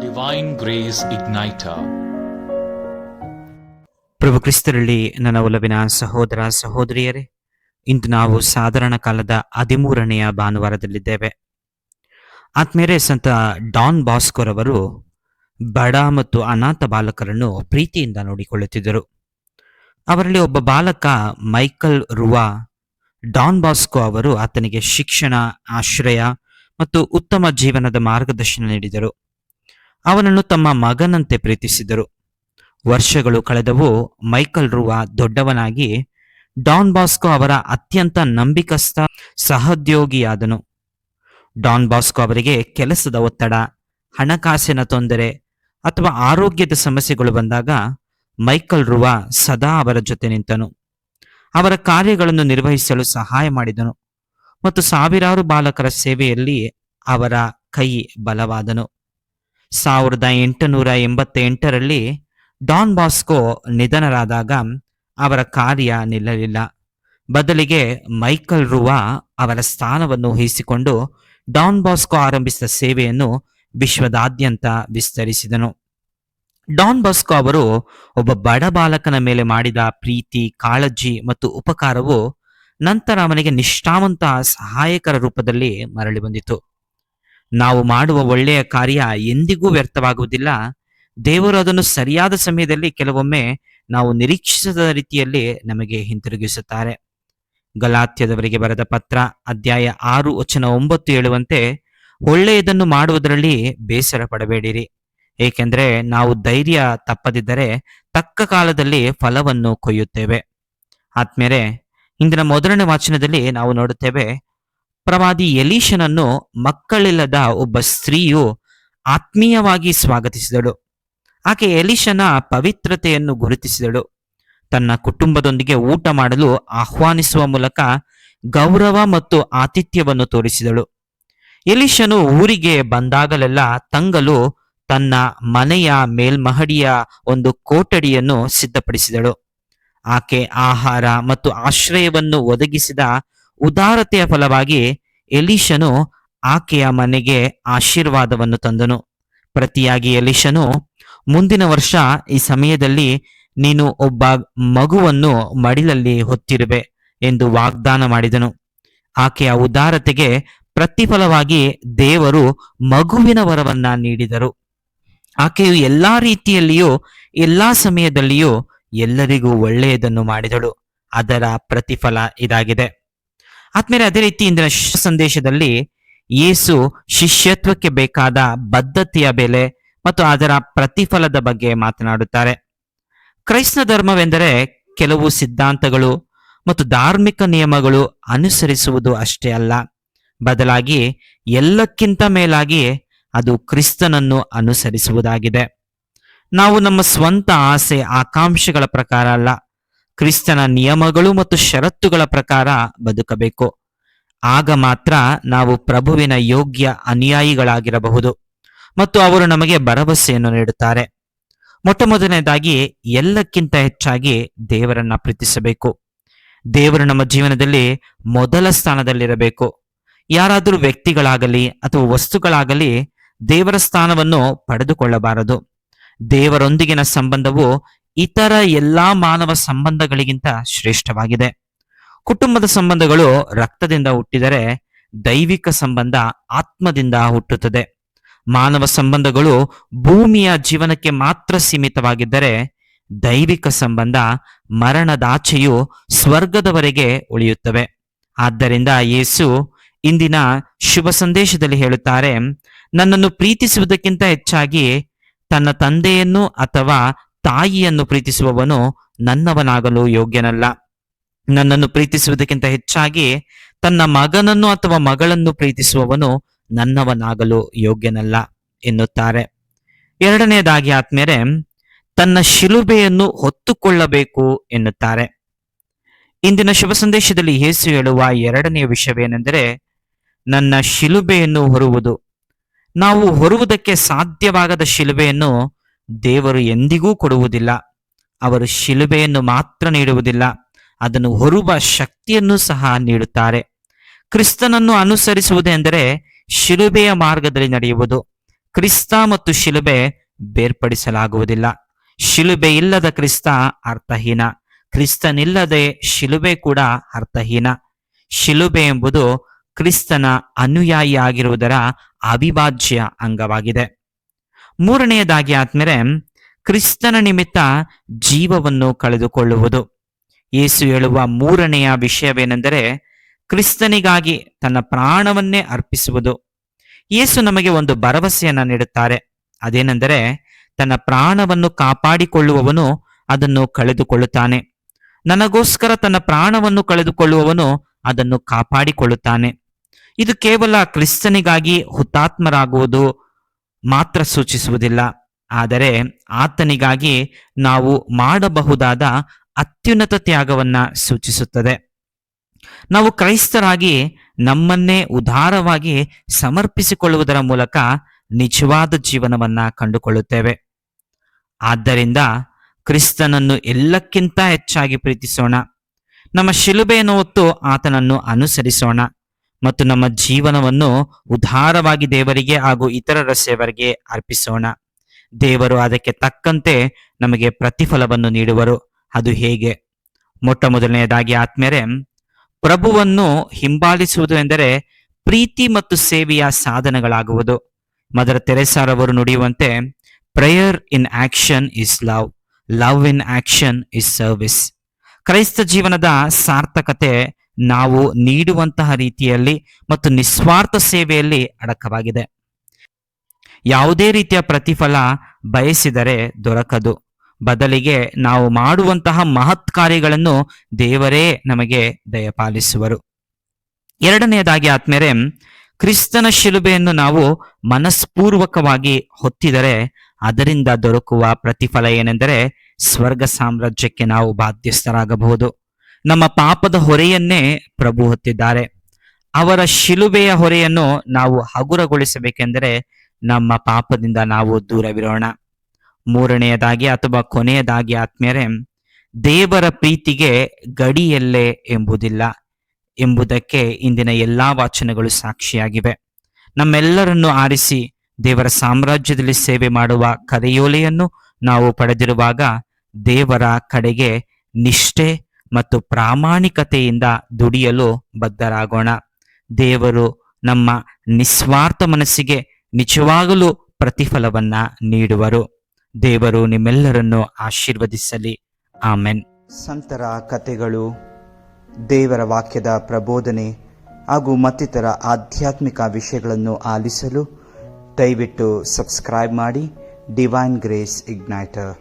Divine Grace Igniter. ಪ್ರಭು ಕ್ರಿಸ್ತರಲ್ಲಿ ನನ್ನ ಒಲವಿನ ಸಹೋದರ ಸಹೋದರಿಯರೇ, ಇಂದು ನಾವು ಸಾಧಾರಣ ಕಾಲದ 13ನೆಯ ಭಾನುವಾರದಲ್ಲಿದ್ದೇವೆ. ಆತ್ಮೇರೆ ಸಂತ ಡಾನ್ ಬಾಸ್ಕೋರವರು ಬಡ ಮತ್ತು ಅನಾಥ ಬಾಲಕರನ್ನು ಪ್ರೀತಿಯಿಂದ ನೋಡಿಕೊಳ್ಳುತ್ತಿದ್ದರು. ಅವರಲ್ಲಿ ಒಬ್ಬ ಬಾಲಕ ಮೈಕಲ್ ರುವಾ. ಡಾನ್ ಬಾಸ್ಕೋ ಅವರು ಆತನಿಗೆ ಶಿಕ್ಷಣ, ಆಶ್ರಯ ಮತ್ತು ಉತ್ತಮ ಜೀವನದ ಮಾರ್ಗದರ್ಶನ ನೀಡಿದರು. ಅವನನ್ನು ತಮ್ಮ ಮಗನಂತೆ ಪ್ರೀತಿಸಿದರು. ವರ್ಷಗಳು ಕಳೆದವು. ಮೈಕಲ್ ರುವಾ ದೊಡ್ಡವನಾಗಿ ಡಾನ್ ಬಾಸ್ಕೋ ಅವರ ಅತ್ಯಂತ ನಂಬಿಕಸ್ಥ ಸಹೋದ್ಯೋಗಿಯಾದನು. ಡಾನ್ ಬಾಸ್ಕೋ ಅವರಿಗೆ ಕೆಲಸದ ಒತ್ತಡ, ಹಣಕಾಸಿನ ತೊಂದರೆ ಅಥವಾ ಆರೋಗ್ಯದ ಸಮಸ್ಯೆಗಳು ಬಂದಾಗ ಮೈಕಲ್ ರುವಾ ಸದಾ ಅವರ ಜೊತೆ ನಿಂತನು. ಅವರ ಕಾರ್ಯಗಳನ್ನು ನಿರ್ವಹಿಸಲು ಸಹಾಯ ಮಾಡಿದನು ಮತ್ತು ಸಾವಿರಾರು ಬಾಲಕರ ಸೇವೆಯಲ್ಲಿ ಅವರ ಕೈ ಬಲವಾದನು. 1888ರಲ್ಲಿ ಡಾನ್ ಬಾಸ್ಕೋ ನಿಧನರಾದಾಗ ಅವರ ಕಾರ್ಯ ನಿಲ್ಲಲಿಲ್ಲ. ಬದಲಿಗೆ ಮೈಕಲ್ ರುವಾ ಅವರ ಸ್ಥಾನವನ್ನು ವಹಿಸಿಕೊಂಡು ಡಾನ್ ಬಾಸ್ಕೋ ಆರಂಭಿಸಿದ ಸೇವೆಯನ್ನು ವಿಶ್ವದಾದ್ಯಂತ ವಿಸ್ತರಿಸಿದನು. ಡಾನ್ ಬಾಸ್ಕೋ ಅವರು ಒಬ್ಬ ಬಡ ಬಾಲಕನ ಮೇಲೆ ಮಾಡಿದ ಪ್ರೀತಿ, ಕಾಳಜಿ ಮತ್ತು ಉಪಕಾರವು ನಂತರ ಅವನಿಗೆ ನಿಷ್ಠಾವಂತ ಸಹಾಯಕರ ರೂಪದಲ್ಲಿ ಮರಳಿ ಬಂದಿತು. ನಾವು ಮಾಡುವ ಒಳ್ಳೆಯ ಕಾರ್ಯ ಎಂದಿಗೂ ವ್ಯರ್ಥವಾಗುವುದಿಲ್ಲ. ದೇವರು ಅದನ್ನು ಸರಿಯಾದ ಸಮಯದಲ್ಲಿ, ಕೆಲವೊಮ್ಮೆ ನಾವು ನಿರೀಕ್ಷಿಸದ ರೀತಿಯಲ್ಲಿ ನಮಗೆ ಹಿಂತಿರುಗಿಸುತ್ತಾರೆ. ಗಲಾತ್ಯದವರಿಗೆ ಬರೆದ ಪತ್ರ ಅಧ್ಯಾಯ 6:9 ಹೇಳುವಂತೆ, ಒಳ್ಳೆಯದನ್ನು ಮಾಡುವುದರಲ್ಲಿ ಬೇಸರ ಪಡಬೇಡಿರಿ, ಏಕೆಂದರೆ ನಾವು ಧೈರ್ಯ ತಪ್ಪದಿದ್ದರೆ ತಕ್ಕ ಕಾಲದಲ್ಲಿ ಫಲವನ್ನು ಕೊಯ್ಯುತ್ತೇವೆ. ಆದ್ಮೇಲೆ ಇಂದಿನ ಮೊದಲನೇ ವಾಚನದಲ್ಲಿ ನಾವು ನೋಡುತ್ತೇವೆ, ಪ್ರವಾದಿ ಎಲೀಷನನ್ನು ಮಕ್ಕಳಿಲ್ಲದ ಒಬ್ಬ ಸ್ತ್ರೀಯು ಆತ್ಮೀಯವಾಗಿ ಸ್ವಾಗತಿಸಿದಳು. ಆಕೆ ಎಲೀಷನ ಪವಿತ್ರತೆಯನ್ನು ಗುರುತಿಸಿದಳು. ತನ್ನ ಕುಟುಂಬದೊಂದಿಗೆ ಊಟ ಮಾಡಲು ಆಹ್ವಾನಿಸುವ ಮೂಲಕ ಗೌರವ ಮತ್ತು ಆತಿಥ್ಯವನ್ನು ತೋರಿಸಿದಳು. ಎಲೀಷನು ಊರಿಗೆ ಬಂದಾಗಲೆಲ್ಲ ತಂಗಲು ತನ್ನ ಮನೆಯ ಮೇಲ್ಮಹಡಿಯ ಒಂದು ಕೊಠಡಿಯನ್ನು ಸಿದ್ಧಪಡಿಸಿದಳು. ಆಕೆ ಆಹಾರ ಮತ್ತು ಆಶ್ರಯವನ್ನು ಒದಗಿಸಿದ ಉದಾರತೆಯ ಫಲವಾಗಿ ಎಲೀಷನು ಆಕೆಯ ಮನೆಗೆ ಆಶೀರ್ವಾದವನ್ನು ತಂದನು. ಪ್ರತಿಯಾಗಿ ಎಲೀಷನು, ಮುಂದಿನ ವರ್ಷ ಈ ಸಮಯದಲ್ಲಿ ನೀನು ಒಬ್ಬ ಮಗುವನ್ನು ಮಡಿಲಲ್ಲಿ ಹೊತ್ತಿರುವೆ ಎಂದು ವಾಗ್ದಾನ ಮಾಡಿದನು. ಆಕೆಯ ಉದಾರತೆಗೆ ಪ್ರತಿಫಲವಾಗಿ ದೇವರು ಮಗುವಿನ ವರವನ್ನ ನೀಡಿದರು. ಆಕೆಯು ಎಲ್ಲಾ ರೀತಿಯಲ್ಲಿಯೂ ಎಲ್ಲಾ ಸಮಯದಲ್ಲಿಯೂ ಎಲ್ಲರಿಗೂ ಒಳ್ಳೆಯದನ್ನು ಮಾಡಿದಳು. ಅದರ ಪ್ರತಿಫಲ ಇದಾಗಿದೆ. ಆದ್ಮೇಲೆ ಅದೇ ರೀತಿ ಇಂದಿನ ಸಂದೇಶದಲ್ಲಿ ಯೇಸು ಶಿಷ್ಯತ್ವಕ್ಕೆ ಬೇಕಾದ ಬದ್ಧತೆಯ ಬೆಲೆ ಮತ್ತು ಅದರ ಪ್ರತಿಫಲದ ಬಗ್ಗೆ ಮಾತನಾಡುತ್ತಾರೆ. ಕ್ರೈಸ್ತ ಧರ್ಮವೆಂದರೆ ಕೆಲವು ಸಿದ್ಧಾಂತಗಳು ಮತ್ತು ಧಾರ್ಮಿಕ ನಿಯಮಗಳು ಅನುಸರಿಸುವುದು ಅಷ್ಟೇ ಅಲ್ಲ, ಬದಲಾಗಿ ಎಲ್ಲಕ್ಕಿಂತ ಮೇಲಾಗಿ ಅದು ಕ್ರಿಸ್ತನನ್ನು ಅನುಸರಿಸುವುದಾಗಿದೆ. ನಾವು ನಮ್ಮ ಸ್ವಂತ ಆಸೆ ಆಕಾಂಕ್ಷೆಗಳ ಪ್ರಕಾರ ಅಲ್ಲ, ಕ್ರಿಸ್ತನ ನಿಯಮಗಳು ಮತ್ತು ಷರತ್ತುಗಳ ಪ್ರಕಾರ ಬದುಕಬೇಕು. ಆಗ ಮಾತ್ರ ನಾವು ಪ್ರಭುವಿನ ಯೋಗ್ಯ ಅನುಯಾಯಿಗಳಾಗಿರಬಹುದು ಮತ್ತು ಅವರು ನಮಗೆ ಭರವಸೆಯನ್ನು ನೀಡುತ್ತಾರೆ. ಮೊಟ್ಟಮೊದಲನೇದಾಗಿ ಎಲ್ಲಕ್ಕಿಂತ ಹೆಚ್ಚಾಗಿ ದೇವರನ್ನ ಪ್ರೀತಿಸಬೇಕು. ದೇವರು ನಮ್ಮ ಜೀವನದಲ್ಲಿ ಮೊದಲ ಸ್ಥಾನದಲ್ಲಿರಬೇಕು. ಯಾರಾದರೂ ವ್ಯಕ್ತಿಗಳಾಗಲಿ ಅಥವಾ ವಸ್ತುಗಳಾಗಲಿ ದೇವರ ಸ್ಥಾನವನ್ನು ಪಡೆದುಕೊಳ್ಳಬಾರದು. ದೇವರೊಂದಿಗಿನ ಸಂಬಂಧವು ಇತರ ಎಲ್ಲಾ ಮಾನವ ಸಂಬಂಧಗಳಿಗಿಂತ ಶ್ರೇಷ್ಠವಾಗಿದೆ. ಕುಟುಂಬದ ಸಂಬಂಧಗಳು ರಕ್ತದಿಂದ ಹುಟ್ಟಿದರೆ ದೈವಿಕ ಸಂಬಂಧ ಆತ್ಮದಿಂದ ಹುಟ್ಟುತ್ತದೆ. ಮಾನವ ಸಂಬಂಧಗಳು ಭೂಮಿಯ ಜೀವನಕ್ಕೆ ಮಾತ್ರ ಸೀಮಿತವಾಗಿದ್ದರೆ ದೈವಿಕ ಸಂಬಂಧ ಮರಣದಾಚೆಯೂ ಸ್ವರ್ಗದವರೆಗೆ ಉಳಿಯುತ್ತವೆ. ಆದ್ದರಿಂದ ಯೇಸು ಇಂದಿನ ಶುಭ ಸಂದೇಶದಲ್ಲಿ ಹೇಳುತ್ತಾರೆ, ನನ್ನನ್ನು ಪ್ರೀತಿಸುವುದಕ್ಕಿಂತ ಹೆಚ್ಚಾಗಿ ತನ್ನ ತಂದೆಯನ್ನು ಅಥವಾ ತಾಯಿಯನ್ನು ಪ್ರೀತಿಸುವವನು ನನ್ನವನಾಗಲು ಯೋಗ್ಯನಲ್ಲ. ನನ್ನನ್ನು ಪ್ರೀತಿಸುವುದಕ್ಕಿಂತ ಹೆಚ್ಚಾಗಿ ತನ್ನ ಮಗನನ್ನು ಅಥವಾ ಮಗಳನ್ನು ಪ್ರೀತಿಸುವವನು ನನ್ನವನಾಗಲು ಯೋಗ್ಯನಲ್ಲ ಎನ್ನುತ್ತಾರೆ. ಎರಡನೆಯದಾಗಿ ಆದ್ಮೇಲೆ ತನ್ನ ಶಿಲುಬೆಯನ್ನು ಹೊತ್ತುಕೊಳ್ಳಬೇಕು ಎನ್ನುತ್ತಾರೆ. ಇಂದಿನ ಶುಭ ಸಂದೇಶದಲ್ಲಿ ಯೇಸು ಹೇಳುವ ಎರಡನೆಯ ವಿಷಯವೇನೆಂದರೆ ನನ್ನ ಶಿಲುಬೆಯನ್ನು ಹೊರುವುದು. ನಾವು ಹೊರುವುದಕ್ಕೆ ಸಾಧ್ಯವಾಗದ ಶಿಲುಬೆಯನ್ನು ದೇವರು ಎಂದಿಗೂ ಕೊಡುವುದಿಲ್ಲ. ಅವರು ಶಿಲುಬೆಯನ್ನು ಮಾತ್ರ ನೀಡುವುದಿಲ್ಲ, ಅದನ್ನು ಹೊರುವ ಶಕ್ತಿಯನ್ನು ಸಹ ನೀಡುತ್ತಾರೆ. ಕ್ರಿಸ್ತನನ್ನು ಅನುಸರಿಸುವುದೆಂದರೆ ಶಿಲುಬೆಯ ಮಾರ್ಗದಲ್ಲಿ ನಡೆಯುವುದು. ಕ್ರಿಸ್ತ ಮತ್ತು ಶಿಲುಬೆ ಬೇರ್ಪಡಿಸಲಾಗುವುದಿಲ್ಲ. ಶಿಲುಬೆ ಇಲ್ಲದ ಕ್ರಿಸ್ತ ಅರ್ಥಹೀನ, ಕ್ರಿಸ್ತನಿಲ್ಲದೆ ಶಿಲುಬೆ ಕೂಡ ಅರ್ಥಹೀನ. ಶಿಲುಬೆ ಎಂಬುದು ಕ್ರಿಸ್ತನ ಅನುಯಾಯಿಯಾಗಿರುವುದರ ಅವಿಭಾಜ್ಯ ಅಂಗವಾಗಿದೆ. ಮೂರನೆಯದಾಗಿ ಆದ್ಮೇಲೆ ಕ್ರಿಸ್ತನ ನಿಮಿತ್ತ ಜೀವವನ್ನು ಕಳೆದುಕೊಳ್ಳುವುದು. ಯೇಸು ಹೇಳುವ ಮೂರನೆಯ ವಿಷಯವೇನೆಂದರೆ ಕ್ರಿಸ್ತನಿಗಾಗಿ ತನ್ನ ಪ್ರಾಣವನ್ನೇ ಅರ್ಪಿಸುವುದು. ಯೇಸು ನಮಗೆ ಒಂದು ಭರವಸೆಯನ್ನ ನೀಡುತ್ತಾರೆ. ಅದೇನೆಂದರೆ ತನ್ನ ಪ್ರಾಣವನ್ನು ಕಾಪಾಡಿಕೊಳ್ಳುವವನು ಅದನ್ನು ಕಳೆದುಕೊಳ್ಳುತ್ತಾನೆ, ನನಗೋಸ್ಕರ ತನ್ನ ಪ್ರಾಣವನ್ನು ಕಳೆದುಕೊಳ್ಳುವವನು ಅದನ್ನು ಕಾಪಾಡಿಕೊಳ್ಳುತ್ತಾನೆ. ಇದು ಕೇವಲ ಕ್ರಿಸ್ತನಿಗಾಗಿ ಹುತಾತ್ಮರಾಗುವುದು ಮಾತ್ರ ಸೂಚಿಸುವುದಿಲ್ಲ, ಆದರೆ ಆತನಿಗಾಗಿ ನಾವು ಮಾಡಬಹುದಾದ ಅತ್ಯುನ್ನತ ತ್ಯಾಗವನ್ನ ಸೂಚಿಸುತ್ತದೆ. ನಾವು ಕ್ರೈಸ್ತರಾಗಿ ನಮ್ಮನ್ನೇ ಉದಾರವಾಗಿ ಸಮರ್ಪಿಸಿಕೊಳ್ಳುವುದರ ಮೂಲಕ ನಿಜವಾದ ಜೀವನವನ್ನ ಕಂಡುಕೊಳ್ಳುತ್ತೇವೆ. ಆದ್ದರಿಂದ ಕ್ರಿಸ್ತನನ್ನು ಎಲ್ಲಕ್ಕಿಂತ ಹೆಚ್ಚಾಗಿ ಪ್ರೀತಿಸೋಣ, ನಮ್ಮ ಶಿಲುಬೆಯನ್ನು ಹೊತ್ತು ಆತನನ್ನು ಅನುಸರಿಸೋಣ ಮತ್ತು ನಮ್ಮ ಜೀವನವನ್ನು ಉದಾರವಾಗಿ ದೇವರಿಗೆ ಹಾಗೂ ಇತರರ ಸೇವರಿಗೆ ಅರ್ಪಿಸೋಣ. ದೇವರು ಅದಕ್ಕೆ ತಕ್ಕಂತೆ ನಮಗೆ ಪ್ರತಿಫಲವನ್ನು ನೀಡುವರು. ಅದು ಹೇಗೆ? ಮೊಟ್ಟ ಮೊದಲನೆಯದಾಗಿ ಆತ್ಮೇರೆ ಪ್ರಭುವನ್ನು ಹಿಂಬಾಲಿಸುವುದು ಎಂದರೆ ಪ್ರೀತಿ ಮತ್ತು ಸೇವೆಯ ಸಾಧನಗಳಾಗುವುದು. ಮದರ್ ತೆರೆಸಾರವರು ನುಡಿಯುವಂತೆ prayer in action is love, love in action is service. ಕ್ರೈಸ್ತ ಜೀವನದ ಸಾರ್ಥಕತೆ ನಾವು ನೀಡುವಂತಹ ರೀತಿಯಲ್ಲಿ ಮತ್ತು ನಿಸ್ವಾರ್ಥ ಸೇವೆಯಲ್ಲಿ ಅಡಕವಾಗಿದೆ. ಯಾವುದೇ ರೀತಿಯ ಪ್ರತಿಫಲ ಬಯಸಿದರೆ ದೊರಕದು. ಬದಲಿಗೆ ನಾವು ಮಾಡುವಂತಹ ಮಹತ್ ಕಾರ್ಯಗಳನ್ನು ದೇವರೇ ನಮಗೆ ದಯಪಾಲಿಸುವರು. ಎರಡನೆಯದಾಗಿ ಆದ್ಮೇಲೆ ಕ್ರಿಸ್ತನ ಶಿಲುಬೆಯನ್ನು ನಾವು ಮನಸ್ಪೂರ್ವಕವಾಗಿ ಹೊತ್ತಿದರೆ ಅದರಿಂದ ದೊರಕುವ ಪ್ರತಿಫಲ ಏನೆಂದರೆ ಸ್ವರ್ಗ ಸಾಮ್ರಾಜ್ಯಕ್ಕೆ ನಾವು ಬಾಧ್ಯಸ್ಥರಾಗಬಹುದು. ನಮ್ಮ ಪಾಪದ ಹೊರೆಯನ್ನೇ ಪ್ರಭು ಹೊತ್ತಿದ್ದಾರೆ. ಅವರ ಶಿಲುಬೆಯ ಹೊರೆಯನ್ನು ನಾವು ಹಗುರಗೊಳಿಸಬೇಕೆಂದರೆ ನಮ್ಮ ಪಾಪದಿಂದ ನಾವು ದೂರವಿರೋಣ. ಮೂರನೆಯದಾಗಿ ಅಥವಾ ಕೊನೆಯದಾಗಿ ಆತ್ಮೀಯರೇ, ದೇವರ ಪ್ರೀತಿಗೆ ಗಡಿಯೆಲ್ಲೆ ಎಂಬುದಿಲ್ಲ ಎಂಬುದಕ್ಕೆ ಇಂದಿನ ಎಲ್ಲಾ ವಾಚನಗಳು ಸಾಕ್ಷಿಯಾಗಿವೆ. ನಮ್ಮೆಲ್ಲರನ್ನು ಆರಿಸಿ ದೇವರ ಸಾಮ್ರಾಜ್ಯದಲ್ಲಿ ಸೇವೆ ಮಾಡುವ ಕರೆಯೋಲೆಯನ್ನು ನಾವು ಪಡೆದಿರುವಾಗ ದೇವರ ಕಡೆಗೆ ನಿಷ್ಠೆ ಮತ್ತು ಪ್ರಾಮಾಣಿಕತೆಯಿಂದ ದುಡಿಯಲು ಬದ್ಧರಾಗೋಣ. ದೇವರು ನಮ್ಮ ನಿಸ್ವಾರ್ಥ ಮನಸ್ಸಿಗೆ ನಿಜವಾಗಲೂ ಪ್ರತಿಫಲವನ್ನ ನೀಡುವರು. ದೇವರು ನಿಮ್ಮೆಲ್ಲರನ್ನು ಆಶೀರ್ವದಿಸಲಿ. ಆಮೆನ್. ಸಂತರ ಕಥೆಗಳು, ದೇವರ ವಾಕ್ಯದ ಪ್ರಬೋಧನೆ ಹಾಗೂ ಮತ್ತಿತರ ಆಧ್ಯಾತ್ಮಿಕ ವಿಷಯಗಳನ್ನು ಆಲಿಸಲು ದಯವಿಟ್ಟು ಸಬ್ಸ್ಕ್ರೈಬ್ ಮಾಡಿ ಡಿವೈನ್ ಗ್ರೇಸ್ ಇಗ್ನೈಟರ್.